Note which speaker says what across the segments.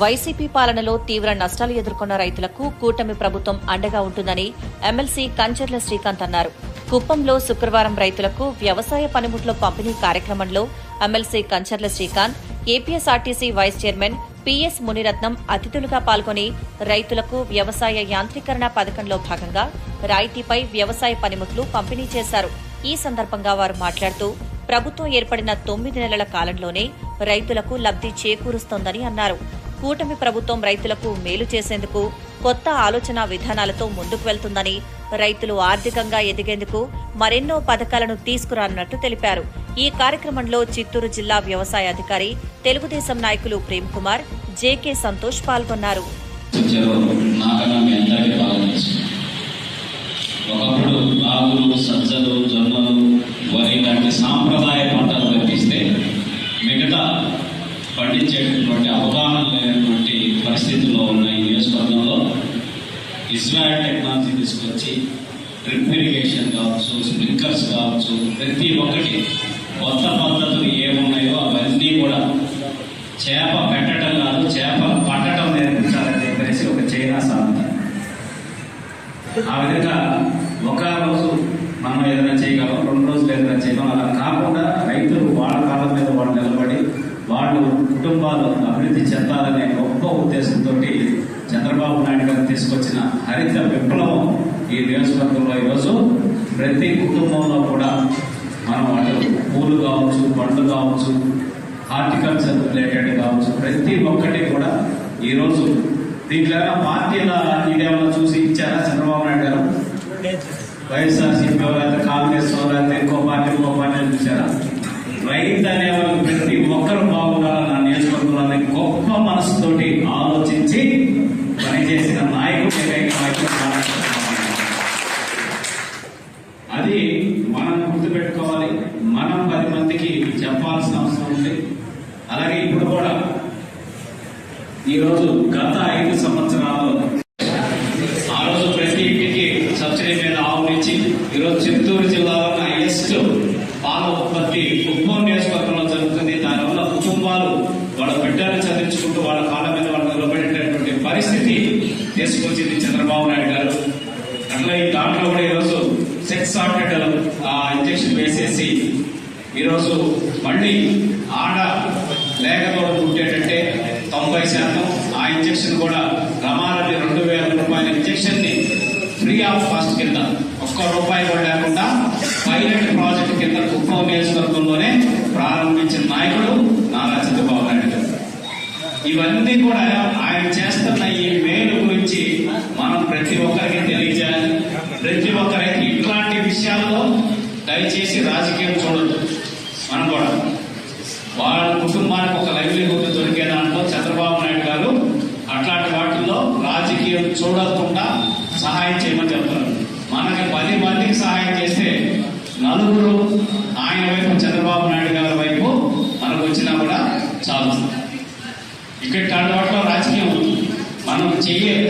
Speaker 1: YCP పాలనలో తీవ్ర నష్టాలు ఎదుర్కొన్న రైతులకు కూటమి ప్రభుత్వం అండగా ఉంటుందని ఎమ్మెల్సీ కంచర్ల శ్రీకాంత్ అన్నారు. కుప్పంలో శుక్రవారం రైతులకు వ్యవసాయ పనిముట్ల పంపిణీ కార్యక్రమంలో MLC Kancharla Srikanth, APSRTC vice chairman PS Muniratnam అతిథులుగా పాల్గొని రైతులకు వ్యవసాయ యాంత్రీకరణ పథకంలో భాగంగా రాయితీపై వ్యవసాయ పనిముట్లు పంపిణీ చేశారు. ఈ సందర్భంగా వారు మాట్లాడుతూ ప్రభుత్వం ఏర్పడిన 9 నెలల కాలంలోనే రైతులకు లబ్ది చేకూరుస్తోందని అన్నారు. కూటమి ప్రభుత్వం రైతులకు మేలు చేసేందుకు కొత్త ఆలోచన విధానాలతో ముందుకు వెళ్తుందని, రైతులు ఆర్థికంగా ఎదిగేందుకు మరెన్నో పథకాలను తీసుకురానున్నట్టు తెలిపారు. ఈ కార్యక్రమంలో చిత్తూరు జిల్లా వ్యవసాయ అధికారి, తెలుగుదేశం నాయకులు ప్రేమ్ కుమార్, జేకే సంతోష్ పాల్గొన్నారు.
Speaker 2: ఒకప్పుడు రాగులు, సజ్జలు, జొన్నలు, వరి లాంటి సాంప్రదాయ పంటలు తప్పిస్తే మిగతా పండించేటటువంటి అవగాహన లేనటువంటి పరిస్థితుల్లో ఉన్న ఈ నియోజకవర్గంలో ఇజ్రాయెల్ టెక్నాలజీ తీసుకొచ్చి డ్రిప్ ఇరిగేషన్ కావచ్చు, స్ప్రింక్లర్స్ కావచ్చు, ప్రతి ఒక్కటి కొత్త పద్ధతులు ఏమున్నాయో అవన్నీ కూడా చేప పెట్టడం కాదు, చేపలు పట్టడం నేర్పించాలని చెప్పేసి ఒక చైనా సామెత. ఆ విధంగా ఒక రోజు మనం ఏదైనా చేయగలం, 2 రోజులు ఏదైనా చేయగలం. అలా కాకుండా రైతులు వాళ్ళ కాళ్ళ మీద వాళ్ళు నిలబడి వాళ్ళు కుటుంబాలు అభివృద్ధి చెందాలనే గొప్ప ఉద్దేశంతో చంద్రబాబు నాయుడు గారు తీసుకొచ్చిన హరిత విప్లవం ఈ నియోజకవర్గంలో ఈరోజు ప్రతి కుటుంబంలో కూడా మనం అటు పూలు కావచ్చు, పండ్లు కావచ్చు, హార్టికల్చర్ రిలేటెడ్ కావచ్చు, ప్రతి ఒక్కటి కూడా ఈరోజు దీంట్లో పార్టీల ఇదేమన్నా చూసి ఇచ్చారా చంద్రబాబు నాయుడు గారు? వైఎస్ఆర్సీపీ లేకపోతే కాంగ్రెస్ లేకపోతే ఇంకో పార్టీ చూసారా? రైతు అనే వాళ్ళు ప్రతి ఒక్కరు బాగుండాలన్న నియోజకవర్గంలో గొప్ప మనసుతోటి ఆలోచించి పనిచేసిన నాయకుడు అది మనం గుర్తుపెట్టుకోవాలి. మనం 10 మందికి చెప్పాల్సిన అవసరం ఉంది. అలాగే ఇప్పుడు కూడా ఈరోజు గత 5 సంవత్సరాల్లో ఆ రోజు ప్రతి ఇంటికి సబ్సిడీ మీద ఆవునిచ్చి ఈరోజు చిత్తూరు జిల్లాలో హైయెస్ట్ పాల ఉత్పత్తి కుప్పం నియోజకవర్గంలో జరుగుతుంది. దానివల్ల కుటుంబాలు వాళ్ళ బిడ్డలు చదివించుకుంటూ వాళ్ళ కాళ్ళ మీద వాళ్ళు నిలబడేటటువంటి పరిస్థితి తీసుకొచ్చింది చంద్రబాబు నాయుడు గారు. అట్లా ఈ దాంట్లో కూడా ఈరోజు సెక్స్ సార్టెడ్ ఇంజక్షన్ వేసేసి ఈరోజు మళ్ళీ ఆడ లేఖతో పుట్టేటంటే 90% ఆ ఇంజక్షన్ కూడా రమారటి 2,000 రూపాయల ఇంజక్షన్ ని ఫ్రీ ఆఫ్ కాస్ట్ కింద ₹1 కూడా లేకుండా పైలట్ ప్రాజెక్ట్ కింద కుప్పం నియోజకవర్గంలోనే ప్రారంభించిన నాయకుడు నారా చంద్రబాబు నాయుడు గారు. ఇవన్నీ కూడా ఆయన చేస్తున్న ఈ మేలు గురించి మనం ప్రతి ఒక్కరికి తెలియజేయాలి. ప్రతి ఒక్కరికి ఇట్లాంటి విషయాల్లో దయచేసి రాజకీయం చూడద్దు. మనం కూడా వాళ్ళ కుటుంబానికి ఒక లైవ్లీహుడ్ దొరికే దాంట్లో చంద్రబాబు నాయుడు గారు అట్లాంటి వాటిల్లో రాజకీయం చూడకుండా సహాయం చేయమని చెప్తున్నారు. మనకి 10 మందికి సహాయం చేస్తే 4 ఆయన వైపు, చంద్రబాబు నాయుడు గారి వైపు మనకు వచ్చినా కూడా చాలు. ఇక్కడ వాటిలో రాజకీయం మనం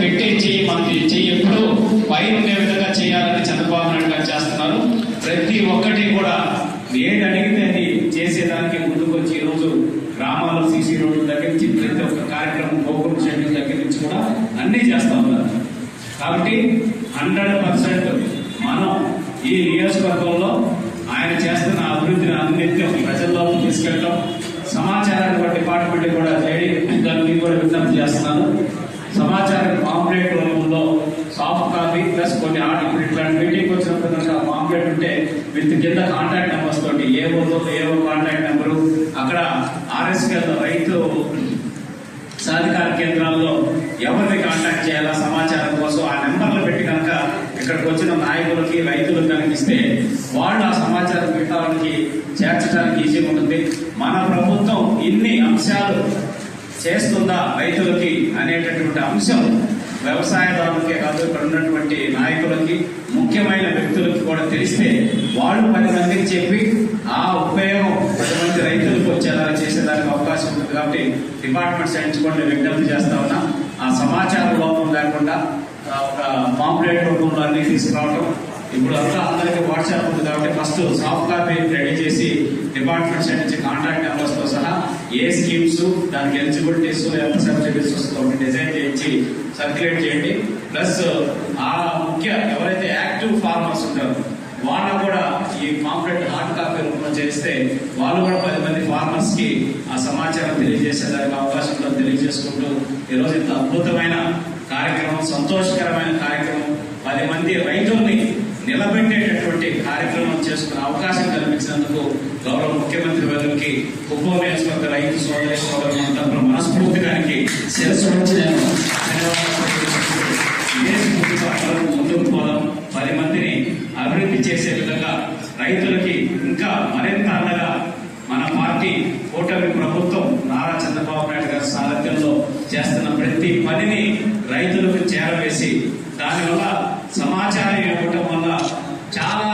Speaker 2: పెట్టే మనకి ఎప్పుడు పై ఉండే విధంగా చేయాలని చంద్రబాబు నాయుడు గారు చేస్తున్నారు. ప్రతి ఒక్కటి కూడా ఏది అడిగితే అది చేసేదానికి ముందుకు వచ్చి ఈరోజు గ్రామాల్లో సీసీ రోడ్ల దగ్గర నుంచి ప్రతి ఒక్క కార్యక్రమం, గోకుల షెడ్యూల్ దగ్గర నుంచి కూడా అన్నీ చేస్తా ఉన్నారు. కాబట్టి 100% మనం ఈ నియోజకవర్గంలో ఆయన చేస్తున్న అభివృద్ధిని అన్నిత్యం ప్రజల్లోకి తీసుకెళ్ళటం, సమాచారాన్ని డిపార్ట్మెంట్ కూడా దాన్ని కూడా విజ్ఞప్తి చేస్తున్నాను. సమాచారం పాంప్లెట్ రూపంలో సాఫ్ట్ కాపీ ప్లస్ కొన్ని ఆర్టికల్ ఇట్లాంటి మీటింగ్ వచ్చినప్పుడు కనుక పాంప్లెట్ ఉంటే విత్ కింద కాంటాక్ట్ నెంబర్స్ తోటి ఏవో కాంటాక్ట్ నెంబరు, అక్కడ ఆర్ఎస్కేల్ రైతు సాధికార కేంద్రాల్లో ఎవరిని కాంటాక్ట్ చేయాలా సమాచారం కోసం ఆ నెంబర్లు పెట్టి కనుక ఇక్కడికి వచ్చిన నాయకులకి, రైతులకు కనిపిస్తే వాళ్ళు ఆ సమాచారం పెట్టడానికి చేర్చడానికి ఈజీగా ఉంటుంది. మన ప్రభుత్వం ఇన్ని అంశాలు చేస్తుందా రైతులకి అనేటటువంటి అంశం వ్యవసాయదారులకే కాదు, ఇక్కడ ఉన్నటువంటి నాయకులకి, ముఖ్యమైన వ్యక్తులకి కూడా తెలిస్తే వాళ్ళు 10 మందికి చెప్పి ఆ ఉపయోగం 10 మంది రైతులకు వచ్చేలా చేసేదానికి అవకాశం ఉంటుంది. కాబట్టి డిపార్ట్మెంట్ సైడ్ నుంచి కూడా విజ్ఞప్తి చేస్తా ఉన్నా, ఆ సమాచార లోపం లేకుండా ఒక పాంప్లెట్ రూపంలో అన్ని తీసుకురావడం, ఇప్పుడు అంతా అందరికీ వాట్సాప్ ఉంది కాబట్టి ఫస్ట్ సాఫ్ట్ కాపీ రెడీ చేసి డిపార్ట్మెంట్ సైడ్ నుంచి కాంటాక్ట్ నెంబర్స్ తో సహా ఏ స్కీమ్స్ దానికి ఎలిజిబిలిటీస్ ఎంత సబ్సిడీస్ వస్తుందో డిజైన్ చేయించి సర్క్యులేట్ చేయండి. ప్లస్ ఆ ముఖ్య ఎవరైతే యాక్టివ్ ఫార్మర్స్ ఉంటారో వాళ్ళు కూడా ఈ కాంప్లెట్ హార్డ్ కాపీ రూపంలో చేస్తే వాళ్ళు కూడా 10 మంది ఫార్మర్స్ కి ఆ సమాచారం తెలియజేసేదానికి అవకాశం ఉందని తెలియజేసుకుంటూ ఈరోజు ఇంత అద్భుతమైన కార్యక్రమం, సంతోషకరమైన కార్యక్రమం, 10 మంది రైతుల్ని నిలబెట్టేటటువంటి కార్యక్రమం చేసుకునే అవకాశం కల్పించినందుకు గౌరవ ముఖ్యమంత్రి వారికి కుప్పం నియోజకవర్గ రైతు సోదరుల తరపున మనస్ఫూర్తిగా శిరస్సు నుంచి నేను ఇదే స్ఫూర్తితో అందరం ముందుకు పోదాం. 10 మందిని అభివృద్ధి చేసే విధంగా రైతులకి ఇంకా మరింత అండగా మన పార్టీ కూటమి ప్రభుత్వం నారా చంద్రబాబు నాయుడు గారి సారథ్యంలో చేస్తున్న ప్రతి పనిని రైతులకు చేరవేసి దానివల్ల సమాచారం ఇవ్వటం వల్ల చాలా